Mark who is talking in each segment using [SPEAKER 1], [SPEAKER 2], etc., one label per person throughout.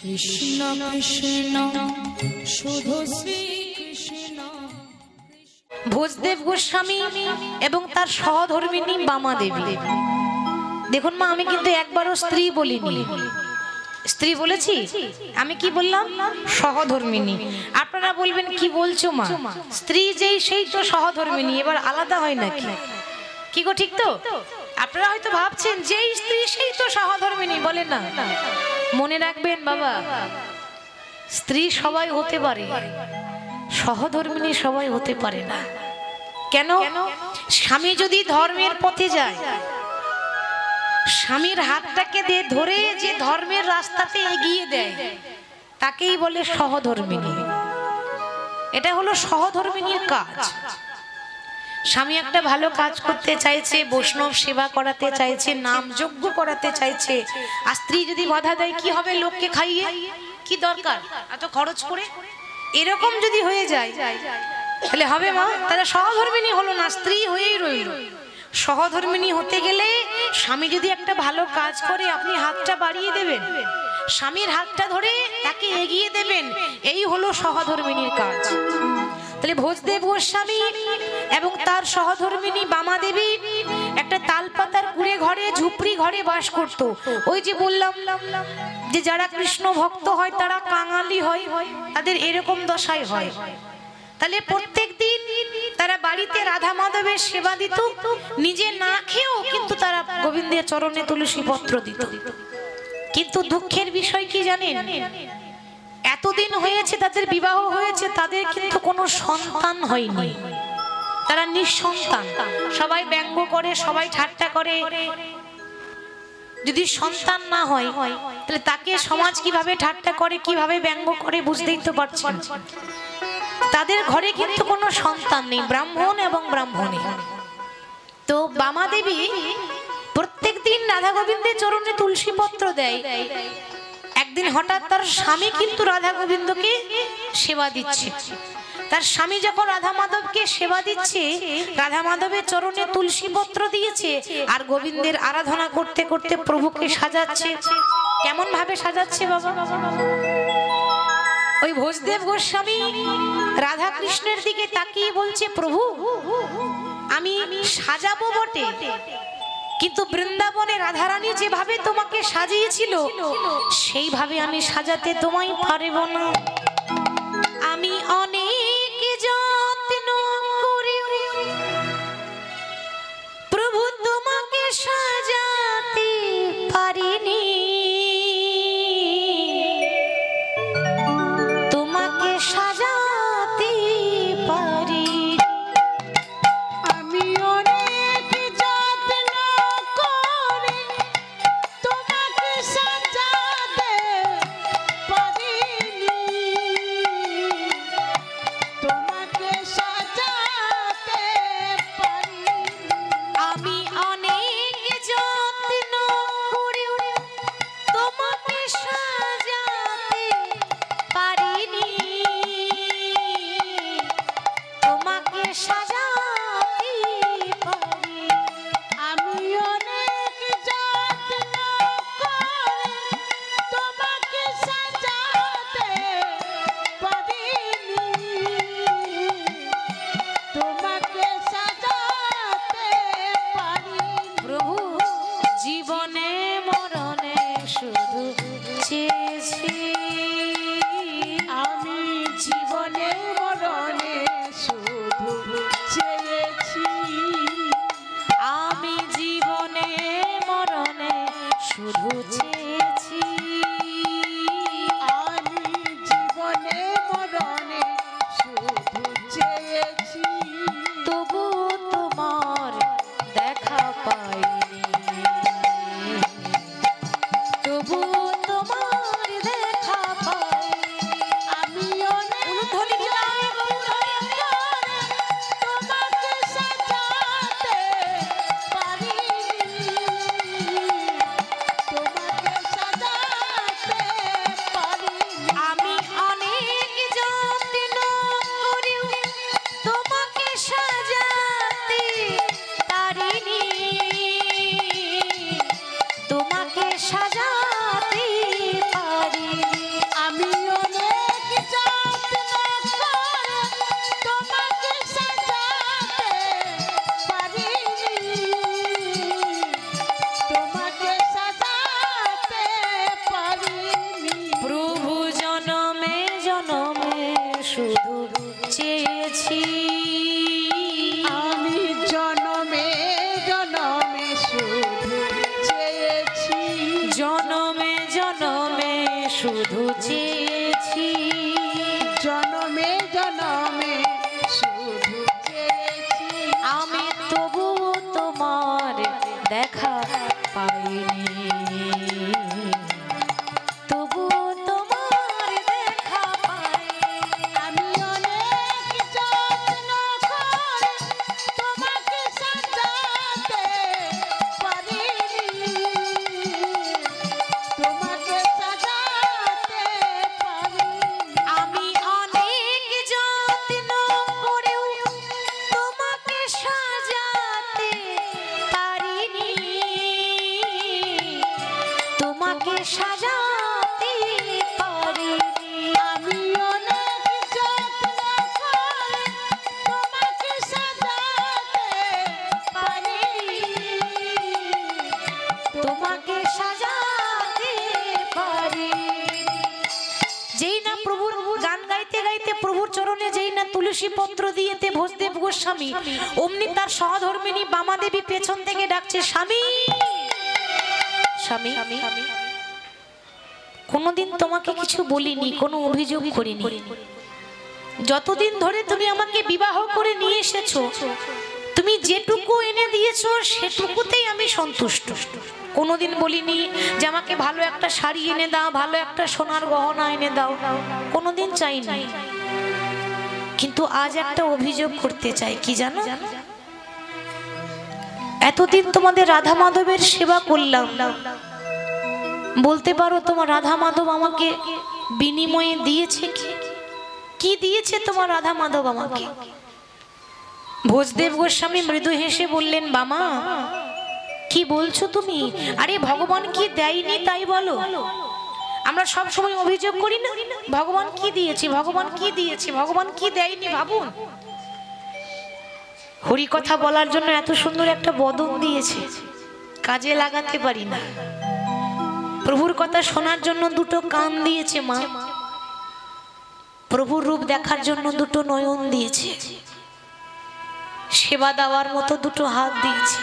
[SPEAKER 1] কৃষ্ণ কৃষ্ণ শুধু শ্রী কৃষ্ণ। ভোজদেব গোস্বামী এবং তার সহধর্মিণী বামা দেবী। দেখুন মা, আমি কিন্তু একবারও স্ত্রী বলিনি। স্ত্রী বলেছি? আমি কি বললাম? সহধর্মিণী। আপনারা বলবেন কি বলছো মা, স্ত্রী যেই সেই তো সহধর্মিণী, এবার আলাদা হয় নাকি? কি গো, ঠিক তো? আপনারা হয়তো ভাবছেন যেই স্ত্রী সেই তো সহধর্মিণী, বলে না। মনে রাখবেন বাবা, স্ত্রী সবাই হতে পারে, সহধর্মিণী সবাই হতে পারে না। কেন? স্বামী যদি ধর্মের পথে যায়, স্বামীর হাতটাকে ধরে যে ধর্মের রাস্তাতে এগিয়ে দেয়, তাকেই বলে সহধর্মিণী। এটা হলো সহধর্মিণীর কাজ। স্বামী একটা ভালো কাজ করতে চাইছে, বৈষ্ণব সেবা করাতে চাইছে, নাম যজ্ঞ করাতে চাইছে, আর স্ত্রী যদি বাধা দেয়, কি হবে? লোককে খাইয়ে কি দরকার এত খরচ করে? এরকম যদি হয়ে যায় তাহলে হবে মা, তাহলে সহধর্মিণী হলো না, স্ত্রী হয়েই রইল। সহধর্মিণী হতে গেলে স্বামী যদি একটা ভালো কাজ করে, আপনি হাতটা বাড়িয়ে দেবেন, স্বামীর হাতটা ধরে তাকে এগিয়ে দেবেন, এই হলো সহধর্মিণীর কাজ। তাহলে ভোজদেব গোস্বামী এবং তার সহধর্মিণী বামা দেবী একটা তালপাতার কুড়ে ঘরে, ঝুপড়ি ঘরে বাস করত। ওই যে বললাম যে যারা কৃষ্ণ ভক্ত হয় তারা কাঙালি হয়, তাদের এরকম দশাই হয়। তাহলে প্রত্যেক দিন তারা বাড়িতে রাধা মাধবের সেবা দিত, নিজে না খেয়েও কিন্তু তারা গোবিন্দের চরণে তুলসী পত্র দিত। কিন্তু দুঃখের বিষয় কি জানেন? এতদিন হয়েছে তাদের বিবাহ হয়েছে, তাদের কিন্তু কোনো সন্তান হয়নি, তারা নিঃসন্তান। সবাই ব্যঙ্গ করে, সবাই ঠাট্টা করে। যদি সন্তান না হয় তাহলে তাকে সমাজ কিভাবে ঠাট্টা করে, কিভাবে ব্যঙ্গ করে, বুঝতেই তো পারছেন। তাদের ঘরে কিন্তু কোনো সন্তান নেই, ব্রাহ্মণ এবং ব্রাহ্মণী। তো বামা দেবী প্রত্যেক দিন রাধা গোবিন্দের চরণে তুলসী পত্র দেয়। একদিন হঠাৎ তার স্বামী কিন্তু রাধা গোবিন্দকে সেবা দিচ্ছে। তার স্বামী যখন রাধা মাধবকে সেবা দিচ্ছে, রাধা মাধবের চরণে তুলসী পত্র দিয়েছে, আর গোবিন্দের আরাধনা করতে করতে প্রভুকে সাজাচ্ছে। কেমন ভাবে সাজাচ্ছে বাবা? ওই ভোজদেব গোস্বামী রাধা কৃষ্ণের দিকে তাকিয়ে বলছে, প্রভু আমি সাজাবো বটে, কিন্তু বৃন্দাবনে রাধারানী যেভাবে তোমাকে সাজিয়েছিল সেইভাবে আমি সাজাতে তোমায় পারবো না। আমি অনেক যত্ন করি প্রভু তোমাকে সাজাতে পারিনি, তোমাকে সাজাতে পারি। আমি অনেক যত্ন করে তোমাকে সাজাতে পারিনি, তোমাকে সাজাতে পারিনি। আমি অনেক যত্ন করে তোমাকে সাজাতে পারিনি, তোমাকে সাজাতে পারি। আমি অনেক যত্ন করে তোমাকে সাজাতে পারিনি, তোমাকে সাজাতে পারি। প্রভু জীবনে মরণে শুধু চেয়েছি, আমি জীবনে মরণে শুধু চেয়েছি, আমি জীবনে মরণে শুধু চেয়েছি, আমি জীবনে মরণে শুধু চেয়েছি, তবু তোমার দেখা পাইনি, তবু তোমার দেখা পাইনি। আমি অনেক শুধু চেয়েছি,
[SPEAKER 2] আমি জনমে জনমে শুধু চেয়েছি,
[SPEAKER 1] জনমে জনমে শুধু চেয়েছি,
[SPEAKER 2] জনমে জনমে শুধু চেয়েছি।
[SPEAKER 1] আমি তবু তোমার দেখা পাইনি, তবু তোমার দেখা পাইনি।
[SPEAKER 2] আমি অনেক যত্ন করে তোমাকে সাজাতে পারিনি, তোমাকে সাজাতে পারিনি।
[SPEAKER 1] আমি অনেক যত্ন করেও তোমাকে সাজাতে পারিনি, তোমাকে সাজাতে পারিনি।
[SPEAKER 2] আমি অনেক যত্ন করে তোমাকে সাজাতে পারিনি,
[SPEAKER 1] তোমাকে সাজাতে পারিনি। যেই না প্রভুর গান গাইতে গাইতে প্রভুর চরণে যেই না তুলসী পত্র দিয়েতে ভোজদেব গোস্বামী, অমনি তার সহধর্মিনী বামাদেবী পেছন থেকে ডাকছে, স্বামী স্বামী। কোনোদিন তোমাকে কিছু বলিনি, কোনো অভিযোগ করিনি। যতদিন ধরে তুমি আমাকে বিবাহ করে নিয়ে এসেছো, তুমি যেটুকু এনে দিয়েছো সেটুকুতেই আমি সন্তুষ্ট। কোনোদিন বলিনি যে আমাকে ভালো একটা শাড়ি এনে দাও, ভালো একটা সোনার গহনা এনে দাও, কোনোদিন চাইনি। কিন্তু আজ একটা অভিযোগ করতে চাই, কি জানো? এতদিন তোমাদের রাধা মাধবের সেবা করলাম, বলতে পারো তোমার রাধা মাধব আমাকে বিনিময়ে দিয়েছে কি? কি দিয়েছে তোমার রাধা মাধব আমাকে? ভোজদেব গোস্বামী মৃদু হেসে বললেন, বামা কি বলছো তুমি? আরে ভগবান কি দেয়নি তাই বলো? আমরা সব সময় অভিযোগ করি না, ভগবান কি দিয়েছে, ভগবান কি দিয়েছে, ভগবান কি দেয়নি। ভাবুন, হরি কথা বলার জন্য এত সুন্দর একটা বদন দিয়েছে, কাজে লাগাতে পারি না। প্রভুর কথা শোনার জন্য দুটো কান দিয়েছে মা, প্রভুর রূপ দেখার জন্য দুটো নয়ন দিয়েছে, সেবা দেওয়ার মতো দুটো হাত দিয়েছে,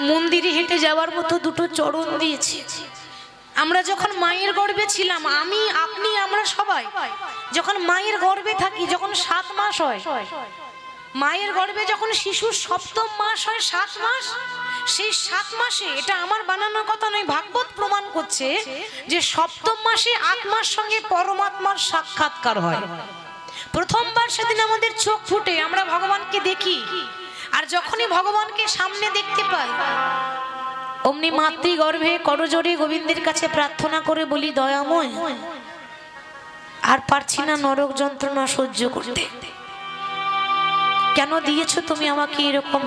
[SPEAKER 1] মন্দিরে হেঁটে যাওয়ার মতো দুটো চরণ দিয়েছে। আমরা যখন মায়ের গর্ভে ছিলাম, আমি আপনি আমরা সবাই যখন মায়ের গর্ভে থাকি, যখন 7 মাস হয়, মায়ের গর্ভে যখন শিশুর 7ম মাস হয়, 7 মাস, সেই 7 মাসে, এটা আমার বানানোর কথা নয়, ভাগবত প্রমাণ করছে যে 7ম মাসে আত্মার সঙ্গে পরমাত্মার সাক্ষাৎকার হয়। প্রথমবার সেদিন আমাদের চোখ ফুটে, আমরা ভগবানকে দেখি, আর যখনই ভগবানকে সামনে দেখতে পাই, অমনি মাতৃগর্ভে করজোড়ে গোবিন্দের কাছে প্রার্থনা করে বলি, দয়াময়, আর পারছি না নরক যন্ত্রণা সহ্য করতে। কেন দিয়েছো তুমি আমাকে এরকম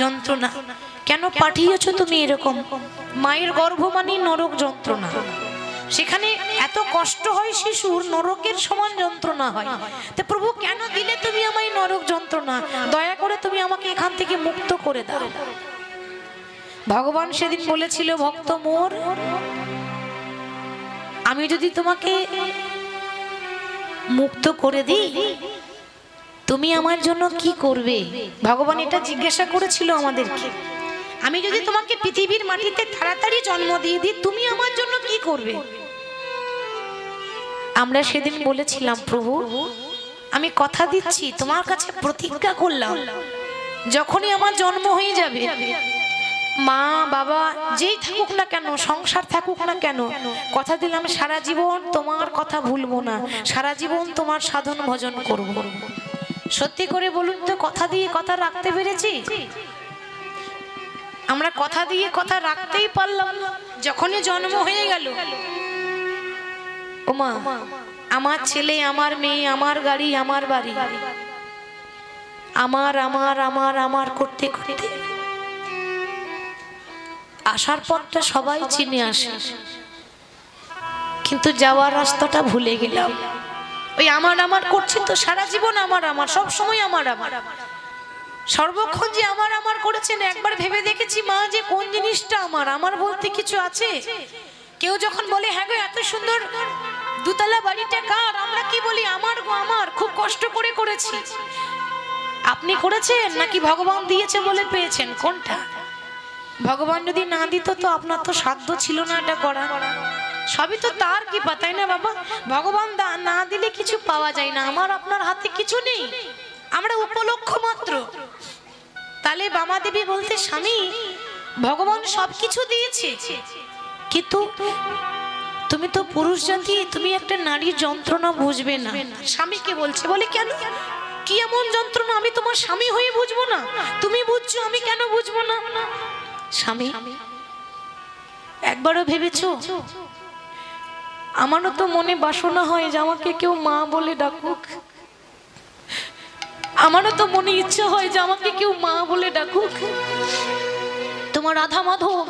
[SPEAKER 1] যন্ত্রণা? কেন পাঠিয়েছো তুমি এরকম? মায়ের গর্ভ মানে নরক যন্ত্রণা, সেখানে এত কষ্ট হয় শিশুর, নরকের সমান যন্ত্রণা হয়। তো প্রভু কেন দিলে তুমি আমায় নরক যন্ত্রণা? দয়া করে তুমি আমাকে এখান থেকে মুক্ত করে দাও। ভগবান সেদিন বলেছিল, ভক্ত মোর, আমি যদি তোমাকে মুক্ত করে দিই, তুমি আমার জন্য কি করবে? ভগবান এটা জিজ্ঞাসা করেছিল আমাদেরকে। আমি যদি তোমাকে পৃথিবীর মাটিতে তাড়াতাড়ি জন্ম দিয়ে দিই, তুমি আমার জন্য কি করবে? আমরা সেদিন বলেছিলাম, প্রভু আমি কথা দিচ্ছি, তোমার কাছে প্রতিজ্ঞা করলাম, যখনই আমার জন্ম হয়ে যাবে, মা বাবা যেই থাকুক না কেন, সংসার থাকুক না কেন, কথা দিলাম সারা জীবন তোমার কথা ভুলবো না, সারা জীবন তোমার সাধন ভজন করব। সত্যি করে বলুন তো, কথা দিয়ে কথা রাখতে পেরেছি? আমরা কথা দিয়ে কথা রাখতেই পারলাম না। যখনই জন্ম হয়ে গেল, ওমা আমার ছেলে, আমার মেয়ে, আমার গাড়ি, আমার বাড়ি, আমার আমার আমার আমার করতে করতে আসার পথটা সবাই চিনে আসে, কিন্তু যাওয়ার রাস্তাটা ভুলে গেলাম। ওই আমার আমার করছি তো সারা জীবন, আমার আমার, সব সময় আমার আমার, সর্বক্ষণ যে আমার আমার করেছেন। একবার ভেবে দেখেছি মা, যে কোন জিনিসটা আমার? আমার বলতে কিছু আছে? কেউ যখন বলে, হ্যাঁ গো এত সুন্দর দুতলা বাড়িটা কার? আমরা কি বলি আমার গো আমার, খুব কষ্ট করে করেছি। আপনি করেছেন নাকি ভগবান দিয়েছে বলে পেয়েছেন? কোনটা? ভগবান যদি না দিত তো আপনার তো সাধ্য ছিল না এটা করা। সবই তো তার কৃপা, তাই না বাবা? ভগবান না দিলে কিছু পাওয়া যায় না। আমার আপনার হাতে কিছু নেই, আমরা উপলক্ষ মাত্র। তাহলে বামা দেবী বলতে, স্বামী ভগবান সবকিছু দিয়েছে, কিন্তু তুমি তো পুরুষ জাতি, তুমি একটা নারীর যন্ত্রণা বুঝবে না। স্বামীকে বলছে, বলে কেন? কি এমন যন্ত্রণা আমি তোমার স্বামী হয়ে বুঝবো না? তুমি বুঝছো, আমি কেন বুঝবো না? স্বামী একবারও ভেবেছো? আমারও তো মনে বাসনা হয় যে আমাকে কেউ মা বলে ডাকুক। আমারও তো মনে ইচ্ছা হয় যে আমাকে কেউ মা বলে ডাকুক। তোমার রাধা মাধব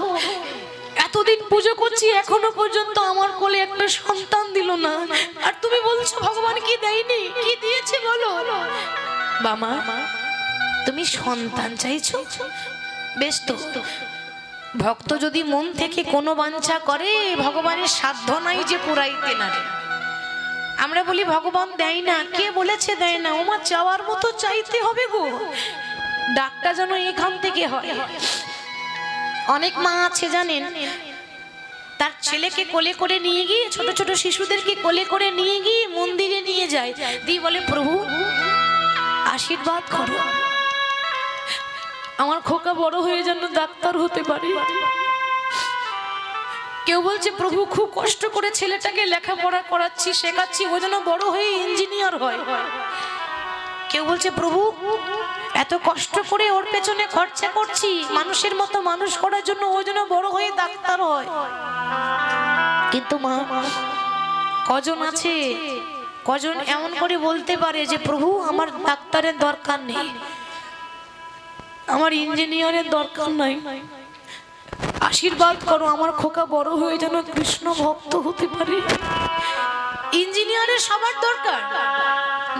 [SPEAKER 1] এতদিন পুজো করছি, এখনো পর্যন্ত আমার কোলে একটা সন্তান দিল না, আর তুমি বলছো ভগবান কি দেয়নি? কি দিয়েছে বলো? বামা তুমি সন্তান চাইছো, বেশ তো। ভক্ত যদি মন থেকে কোনো বাঞ্ছা করে, ভগবানের সাধ্য নাই যে পুরাইতে না। আমরা বলি ভগবান দেয় না, কে বলেছে দেয় না? ওমা চাওয়ার মতো চাইতে হবে গো। ডাকটা যেন এখান থেকে হয়। অনেক মা আছে জানেন, তার ছেলেকে কোলে করে নিয়ে গিয়ে, ছোট ছোট শিশুদেরকে কোলে করে নিয়ে গিয়ে মন্দিরে নিয়ে যায়, দিয়ে বলে প্রভু আশীর্বাদ করো, আমার খোকা বড় হয়ে যেন ডাক্তার হতে পারে। কেউ বলছে প্রভু খুব কষ্ট করে ছেলেটাকে লেখাপড়া করাচ্ছি, শেখাচ্ছি, ও যেন বড় হয়ে ইঞ্জিনিয়ার হয়। কেউ বলছে প্রভু এত কষ্ট করে ওর পেছনে খরচা করছি মানুষের মতো মানুষ করার জন্য, ও যেন বড় হয়ে ডাক্তার হয়। কিন্তু মা কজন আছে, কজন এমন করে বলতে পারে যে প্রভু আমার ডাক্তারের দরকার নেই, আমার ইঞ্জিনিয়ারের দরকার নাই, আশীর্বাদ করো আমার খোকা বড় হয়ে যেন কৃষ্ণ ভক্ত হতে পারে। ইঞ্জিনিয়ারের সবার দরকার,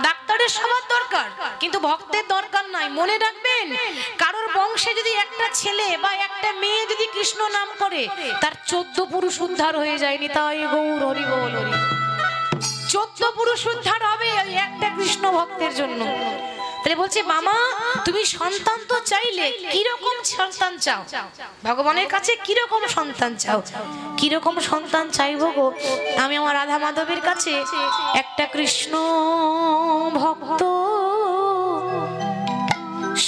[SPEAKER 1] ডাক্তারের সবার দরকার, কিন্তু ভক্তের দরকার নাই। মনে রাখবেন, কারোর বংশে যদি একটা ছেলে বা একটা মেয়ে যদি কৃষ্ণ নাম করে, তার 14 পুরুষ উদ্ধার হয়ে যায়নি। তাই গৌর হরি বল হরি। 14 পুরুষ উদ্ধার হবে ওই একটা কৃষ্ণ ভক্তের জন্য। তাহলে বলছে মামা তুমি সন্তান তো চাইলে, কিরকম সন্তান চাও? ভগবানের কাছে কিরকম সন্তান চাও? কিরকম সন্তান চাইবো গো? আমি আমার রাধা মাধবের কাছে একটা কৃষ্ণ ভক্ত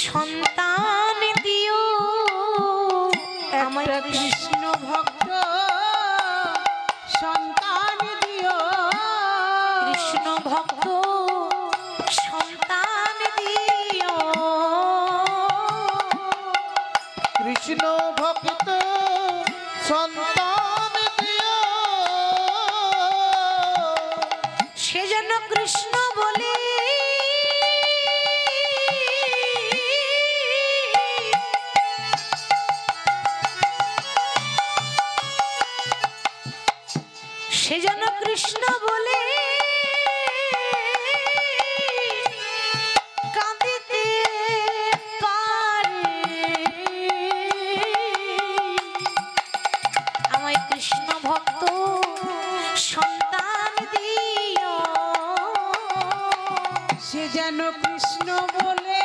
[SPEAKER 1] সন্তান দিও,
[SPEAKER 2] আমার কৃষ্ণ ভক্ত সন্তান দিও,
[SPEAKER 1] কৃষ্ণ ভক্ত সন্তান দিও,
[SPEAKER 2] কৃষ্ণ ভক্ত সন্তান দিও,
[SPEAKER 1] সে যেন কৃষ্ণ বলে সে যেন কৃষ্ণ বলে কাঁদিতে পারে। আমায় কৃষ্ণ ভক্ত সন্তান দিও,
[SPEAKER 2] সে যেন কৃষ্ণ বলে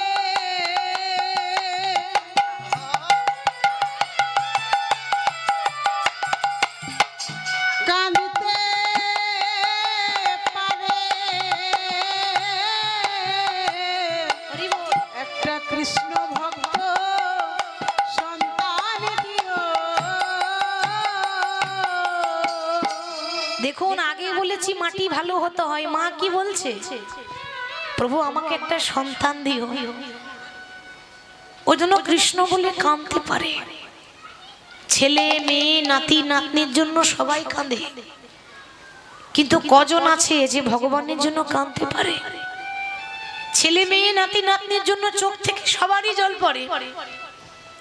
[SPEAKER 2] কাঁদতে পারে। একটা কৃষ্ণ ভক্ত সন্তান দিও।
[SPEAKER 1] দেখুন আগে বলেছি মাটি ভালো হতে হয়, মা কি বলছে? প্রভু আমাকে একটা সন্তান দিও। ওই জন্য কৃষ্ণ বলে কাঁদতে পারে। ছেলে মেয়ে নাতি নাতনির জন্য সবাই কাঁদে, কিন্তু কজন আছে যে ভগবানের জন্য কাঁদতে পারে? ছেলে মেয়ে নাতি নাতনির জন্য চোখ থেকে সবারই জল পড়ে,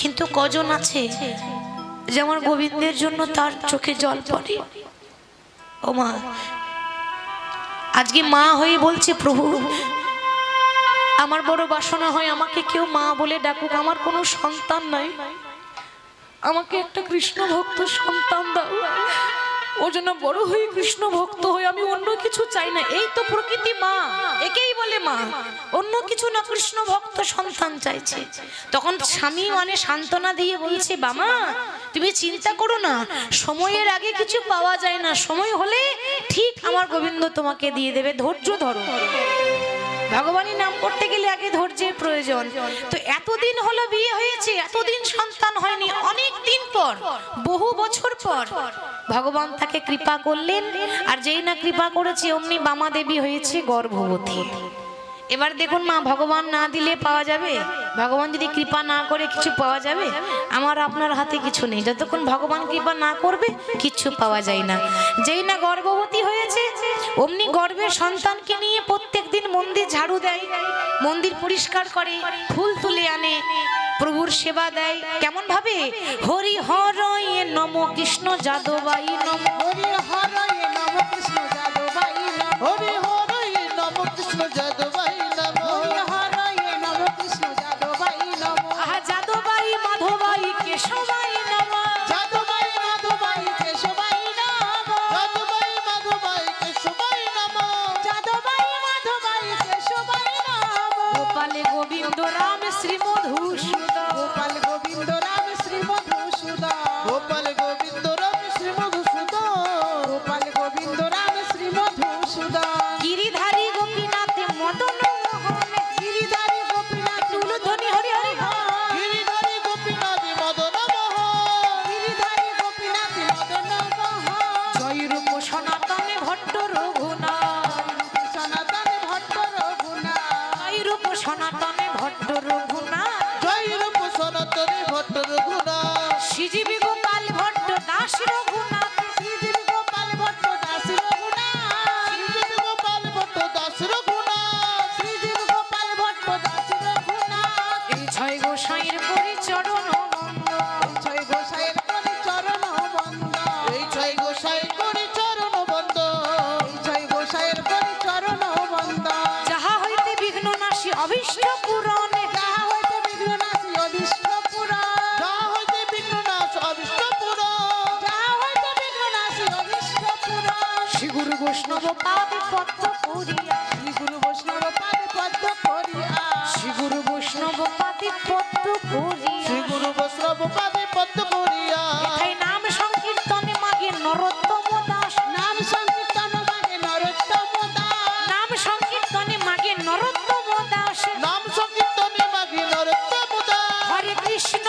[SPEAKER 1] কিন্তু কজন আছে যেমন গোবিন্দের জন্য তার চোখে জল পড়ে? ও মা, আজকে মা হয়ে বলছে প্রভু আমার বড় বাসনা হয় আমাকে কেউ মা বলে ডাকুক, আমার কোনো সন্তান নাই, আমাকে একটা কৃষ্ণ ভক্ত সন্তান দাও। ও জন্য বড় হয়ে কৃষ্ণ ভক্ত হয়ে আমি অন্য কিছু চাই না। এই তো প্রকৃতি মা, একেই বলে মা, অন্য কিছু না, কৃষ্ণ ভক্ত সন্তান চাইছে। তখন স্বামী মানে সান্ত্বনা দিয়ে বলছে, বামা তুমি চিন্তা করো না, সময়ের আগে কিছু পাওয়া যায় না, সময় হলে ঠিক আমার গোবিন্দ তোমাকে দিয়ে দেবে, ধৈর্য ধরো। ভগবানের নাম করতে গেলে আগে ধৈর্যের প্রয়োজন। তো এতদিন হলো বিয়ে হয়েছে, এতদিন সন্তান হয়নি, অনেক দিন পর, বহু বছর পর ভগবান তাকে কৃপা করলেন। আর যেই না কৃপা করেছে অমনি বামা দেবী হয়েছে গর্ভবতী। এবার দেখুন মা, ভগবান না দিলে পাওয়া যাবে? ভগবান যদি কৃপা না করে কিছু পাওয়া যাবে? আমার আপনার হাতে কিছু নেই, যতক্ষণ ভগবান কৃপা না করবে কিছু পাওয়া যায় না। যেই না গর্ভবতী হয়েছে অমনি গর্ভের সন্তানকে নিয়ে প্রত্যেকদিন মন্দির ঝাড়ু দেয়, মন্দির পরিষ্কার করে, ফুল তুলে আনে, প্রভুর সেবা দেয়। কেমন ভাবে? হরি হরয়ে নম কৃষ্ণ যাদবাই নম,
[SPEAKER 2] হরি হরয়ে নম কৃষ্ণ যাদবাই নম,
[SPEAKER 3] হরি হরি নম কৃষ্ণ যাদবাই নম,
[SPEAKER 2] হরি হরয়ে নম কৃষ্ণ যাদবাই নম,
[SPEAKER 1] আহা যাদবাই মাধবাই কেশবাই নম,
[SPEAKER 2] যাদবাই মাধবাই কেশবাই নম,
[SPEAKER 3] যাদবাই মাধবাই কেশবাই নম,
[SPEAKER 2] যাদবাই মাধবাই কেশবাই নম,
[SPEAKER 1] গোপালে গোবিন্দ রাম শ্রী মধুসূদন,
[SPEAKER 2] গোপাল গোবিন্দ রাম শ্রী মধুসূদন,
[SPEAKER 3] গোপাল গোবিন্দ রাম শ্রী মধুসূদন,
[SPEAKER 2] গোপাল গোবিন্দ রাম শ্রী মধুসূদন,
[SPEAKER 1] গিরিধারী গোপীনাথ মদন মোহন,
[SPEAKER 2] গিরিধারী গোপীনাথ
[SPEAKER 1] টুলুধ্বনি হরি হরি হর,
[SPEAKER 3] গিরিধারী গোপীনাথ মদন মোহন,
[SPEAKER 2] গিরিধারী গোপীনাথ মদন মোহন,
[SPEAKER 1] জয় রূপ সনাতনে ভট্ট রঘুনাথ,
[SPEAKER 2] সনাতন ভট্ট রঘুনাথ,
[SPEAKER 1] জয় রূপ সনাতনে ভট্ট রঘুনাথ,
[SPEAKER 3] জয় রূপ সনাতনী ভট্ট রঘুনাথ,
[SPEAKER 1] শ্রীজীবী গোপাল ভট্ট দাস রঘুনাথ,
[SPEAKER 2] শ্রীজীবী গোপাল ভট্ট দাস রঘুনাথ,
[SPEAKER 3] শ্রীজীবী গোপাল ভট্ট দাস রঘুনাথ,
[SPEAKER 2] শ্রীজীবী গোপাল ভট্ট দাস রঘুনাথ,
[SPEAKER 1] এই ছয় গোসাইয়ের পরিচরণ বন্দ,
[SPEAKER 2] ছয় গোসাইয়ের করি চরণ বন্দ,
[SPEAKER 3] এই ছয় গোসাই করি চরণ বন্দ,
[SPEAKER 2] ছয় গোসাইয়ের করি চরণ বন্দ,
[SPEAKER 1] যাহা হইতে বিঘ্ন নাশী অভীষ্ট পূরণে,
[SPEAKER 2] যাহা হইতে বিঘ্ন নাশী অভীষ্ট পুরাণ,
[SPEAKER 3] যা হইতে বিঘ্ননাশ অভীষ্ট পুরন,
[SPEAKER 2] যাহা হইতে বিঘ্ন নাশী অভীষ্ট পুরাণ,
[SPEAKER 1] শ্রী গুরু বৈষ্ণব পাদ পদ্ম করিয়া,
[SPEAKER 2] শ্রী গুরু বৈষ্ণব পাদ পদ্ম করিয়া,
[SPEAKER 1] শ্রী গুরু বৈষ্ণব পাদি পদ্ম করিয়া,
[SPEAKER 3] শ্রী গুরু বৈষ্ণব পাদে পদ্ম করিয়া,
[SPEAKER 1] এথায় নাম সংকীর্তনে মাগে নরোত্তম দাস,
[SPEAKER 2] নাম সংকীর্তন মাগে নরোত্তম দাস,
[SPEAKER 1] নাম সংকীর্তনে মাগে নরোত্তম দাস,
[SPEAKER 3] নাম সংকীর্তনে মাগি নরোত্তম দাস,
[SPEAKER 1] হরে কৃষ্ণ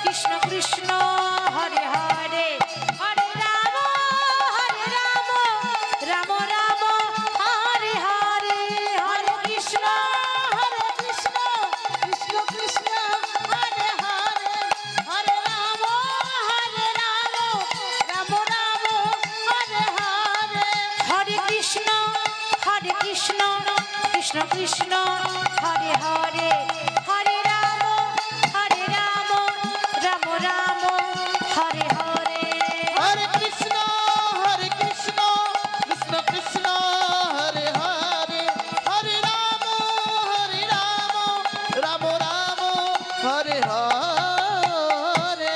[SPEAKER 1] কৃষ্ণ কৃষ্ণ হরে হরে, হরে রাম রাম রাম হরে হরে, হরে কৃষ্ণ
[SPEAKER 2] কৃষ্ণ কৃষ্ণ কৃষ্ণ হরে হরে, হরে রাম রাম রাম হরে হরে,
[SPEAKER 1] হরে কৃষ্ণ কৃষ্ণ কৃষ্ণ হরে হরে, হরে রাম রাম রাম হরে হরে।
[SPEAKER 3] হরে কৃষ্ণ কৃষ্ণ কৃষ্ণ হরে হরে, হরে রাম রাম রাম হরে হরে।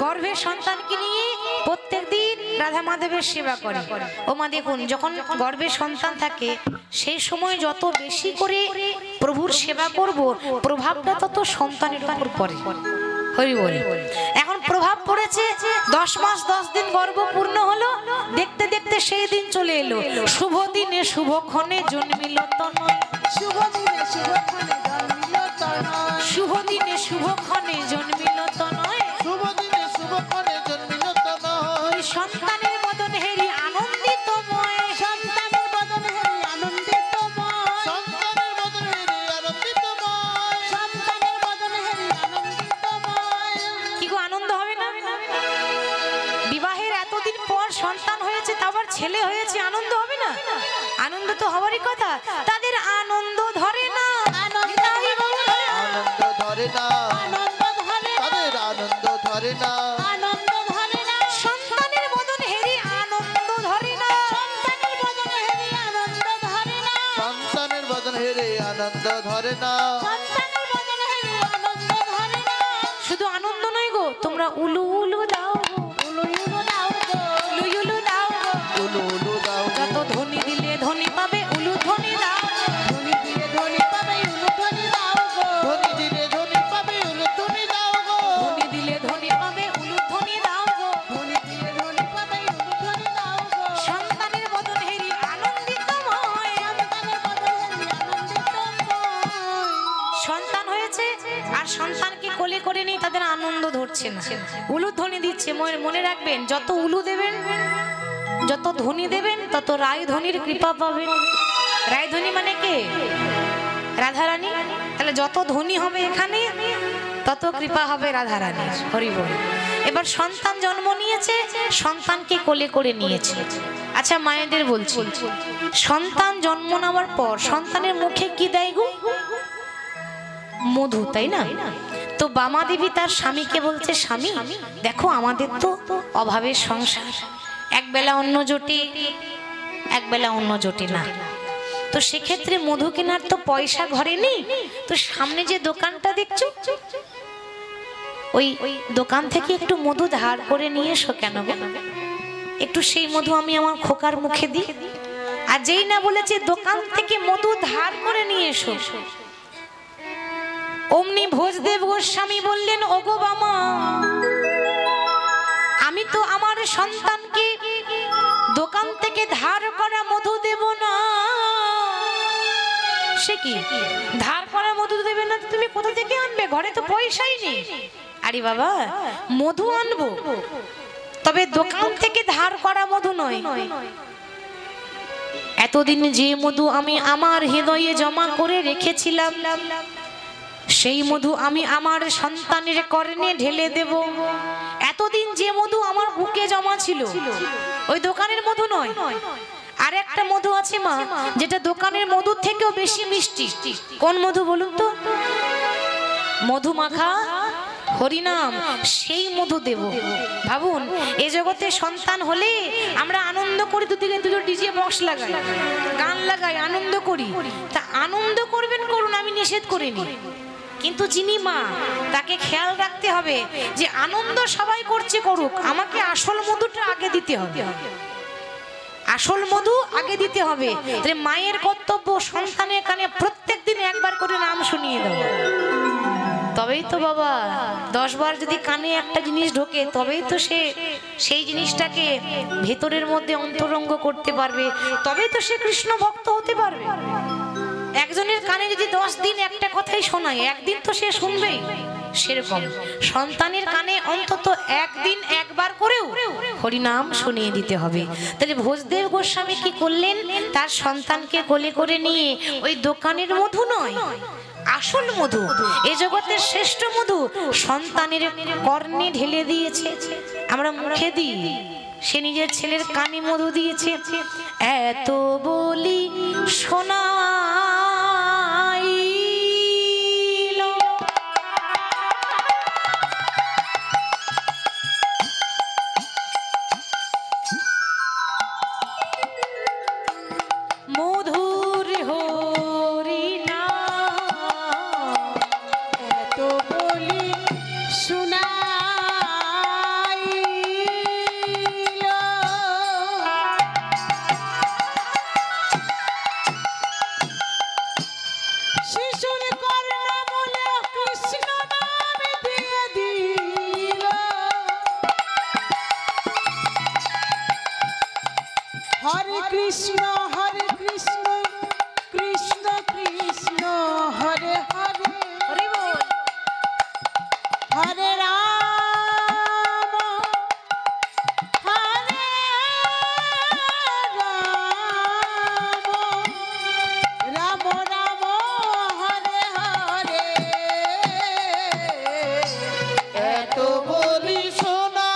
[SPEAKER 1] গর্ভে সন্তানকে নিয়ে প্রত্যেক দিন রাধা মাধবের সেবা করে। ও মা দেখুন, যখন গর্ভে সন্তান থাকে সেই সময় যত বেশি করে প্রভুর সেবা করব, প্রভাবটা তত সন্তানের উপর পড়ে। হরি বল। এখন প্রভাব পড়েছে, 10 মাস 10 দিন গর্ভ পূর্ণ হলো, দেখতে দেখতে সেই দিন চলে এলো। শুভ দিনে শুভক্ষণে জন্মিল তনয়,
[SPEAKER 2] শুভ দিনে শুভক্ষণে জন্মিল তনয়,
[SPEAKER 1] শুভ দিনে শুভক্ষণে জন্মিল তনয়,
[SPEAKER 3] শুভ দিনে শুভক্ষণে জন্মিল তনয়,
[SPEAKER 1] সন্তানের মদন হেরি আনন্দিতময়,
[SPEAKER 2] সন্তানের বদনে হরি আনন্দিতময়,
[SPEAKER 3] সন্তানের বদনে রে আনন্দিতময়,
[SPEAKER 2] সন্তানের বদনে হরি আনন্দিতময়,
[SPEAKER 1] কি গো আনন্দ হবে না? বিবাহের এতদিন পর সন্তান হয়েছে, তারপর ছেলে হয়েছে, আনন্দ হবে না? আনন্দ তো হওয়ারই কথা। তাদের আনন্দ ধরে না, নিতাই গৌর হরে।
[SPEAKER 3] আনন্দ ধরে না,
[SPEAKER 2] আনন্দ ধরে না,
[SPEAKER 3] তাদের আনন্দ ধরে না,
[SPEAKER 2] আনন্দ ধরে না,
[SPEAKER 1] সন্তানের মদন হেরি আনন্দ ধরে না,
[SPEAKER 2] সন্তানের বদনে হরি আনন্দ ধরে না,
[SPEAKER 3] সন্তানের বদনে রে আনন্দ ধরে না,
[SPEAKER 2] সন্তানের বদনে হরি আনন্দ ধরে না,
[SPEAKER 1] শুধু আনন্দ নয় গো, তোমরা উলু উলু দাও গো,
[SPEAKER 2] উলু
[SPEAKER 1] করে নিই তাদের আনন্দ ধরছে না, উলুধ্বনি দিচ্ছে। মনে রাখবেন, যত উলু দেবেন, যত ধ্বনি দেবেন, তত রায়ধ্বনির কৃপা পাবেন। রায়ধ্বনি মানে কে? রাধারানী। তাহলে যত ধ্বনি হবে এখানে, তত কৃপা হবে রাধারানীর। হরি বল। এবার সন্তান জন্ম নিয়েছে, সন্তানকে কোলে করে নিয়েছে। আচ্ছা মায়েদের বলছি, সন্তান জন্ম নেওয়ার পর সন্তানের মুখে কি দেয় গো? মধু, তাই না? তো বামা দেবী তার স্বামীকে বলছে, স্বামী দেখো আমাদের তো অভাবের সংসার, একবেলা অন্ন জোটে, একবেলা অন্ন জোটে না, তো সেক্ষেত্রে মধু কেনার তো পয়সা ঘরে নেই, তো সামনে যে দোকানটা দেখছো, ওই দোকান থেকে একটু মধু ধার করে নিয়ে এসো। কেন গো? একটু সেই মধু আমি আমার খোকার মুখে দিই। আর যেই না বলেছে দোকান থেকে মধু ধার করে নিয়ে এসো, অমনি ভোজদেব গোস্বামী বললেন, ওগো বামা, আমি তো আমার সন্তানকে দোকান থেকে ধার করা মধু দেব না। সে কি ধার করা মধু দেবে না? তুমি কোথা থেকে আনবে? ঘরে তো পয়সাই নেই। আরে বাবা, মধু আনবো, তবে দোকান থেকে ধার করা মধু নয়। এতদিন যে মধু আমি আমার হৃদয়ে জমা করে রেখেছিলাম, সেই মধু আমি আমার সন্তানের কর্ণে ঢেলে দেব। এতদিন যে মধু আমার বুকে জমা ছিল, ওই দোকানের মধু নয়, আর একটা মধু আছে মা, যেটা দোকানের মধুর থেকেও বেশি মিষ্টি। কোন মধু বলুন তো? মধু মাখা হরিনাম, সেই মধু দেব। ভাবুন, এ জগতে সন্তান হলে আমরা আনন্দ করি, দুদিকে দুটো ডিজে বক্স লাগাই, গান লাগাই, আনন্দ করি। তা আনন্দ করবেন, করুন, আমি নিষেধ করিনি, কিন্তু যিনি মা তাকে খেয়াল রাখতে হবে যে আনন্দ সবাই করছে, করুক, আমাকে আসল মধুটা আগে দিতে হবে, আসল মধু আগে দিতে হবে। মায়ের কর্তব্য সন্তানের কানে প্রত্যেকদিন একবার করে নাম শুনিয়ে দেবো, তবেই তো বাবা 10 বার যদি কানে একটা জিনিস ঢোকে, তবেই তো সে সেই জিনিসটাকে ভেতরের মধ্যে অন্তরঙ্গ করতে পারবে, তবেই তো সে কৃষ্ণ ভক্ত হতে পারবে। একজনের কানে যদি 10 দিন একটা কথাই শোনায়, একদিন তো সে শুনবেই। সেরকম সন্তানের কানে অন্তত একদিন একবার করেও হরিনাম শুনিয়ে দিতে হবে। তাহলে ভোজদেব গোস্বামী কি করলেন? তার সন্তানকে কোলে করে নিয়ে ওই দোকানের মধু নয়, আসল মধু, এ জগতের শ্রেষ্ঠ মধু সন্তানের কর্ণে ঢেলে দিয়েছে। আমরা মুখে দিই, সে নিজের ছেলের কানে মধু দিয়েছে। এত বলি শোনা মধুর হরিনাম,
[SPEAKER 2] এত বলি শুনাইল, শিশুর কর্ণমূলে কৃষ্ণ নাম দিয়ে দিল। হরে কৃষ্ণ কৃষ্ণ কৃষ্ণ হরে হরে, হরে রাম হরে রাম, রাম রাম হরে হরে।
[SPEAKER 3] এত বলি শোনাইল,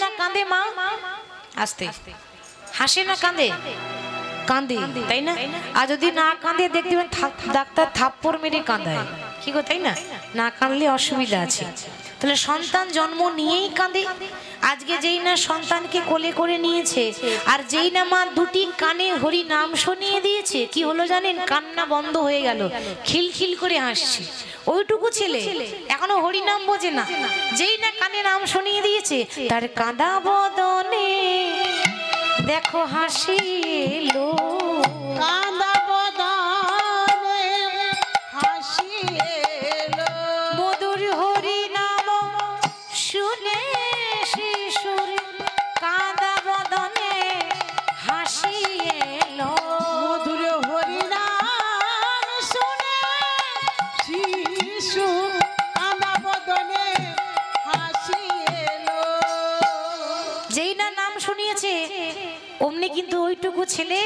[SPEAKER 1] না কাঁদে মা? আস্তে। হাসে না কাঁদে? কাঁদে, তাই না? আর যদি না কাঁদে দেখবেন ডাক্তার থাপ্পড় মেরে কাঁদায়, কি গো, তাই না? না কাঁদলে অসুবিধা আছে। তাহলে সন্তান জন্ম নিয়েই কাঁদে। আজকে যেই না সন্তানকে কোলে করে নিয়েছে, আর যেই না মা দুটি কানে হরি নাম শুনিয়ে দিয়েছে, কি হলো জানেন? কান্না বন্ধ হয়ে গেল, খিলখিল করে হাসছে। ওইটুকু ছেলে এখনো হরি নাম বোঝে না, যেই না কানে নাম শুনিয়ে দিয়েছে, তার কাঁদা বদনে দেখো হাসি এলো।
[SPEAKER 2] কাঁদা বদনে হাসি এলো।
[SPEAKER 1] মধুর হরি নাম শুনে শিশুর কাঁদা বদনে হাসি এলো।
[SPEAKER 2] মধুর হরিনাম শুনে শিশু কাঁদা বদনে হাসি এলো।
[SPEAKER 1] যেই না নাম শুনিয়েছে অমনি কিন্তু ওইটুকু ছেলে,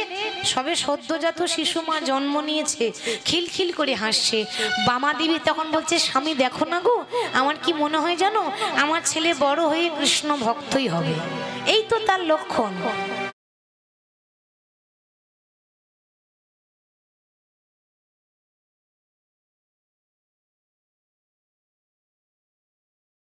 [SPEAKER 1] সবে সদ্যজাত শিশু মা জন্ম নিয়েছে, খিলখিল করে হাসছে। বামা দেবী তখন বলছে, স্বামী দেখো না গো, আমার কি মনে হয় জানো, আমার ছেলে বড় হয়ে কৃষ্ণ ভক্তই হবে। এই তো তার লক্ষণ।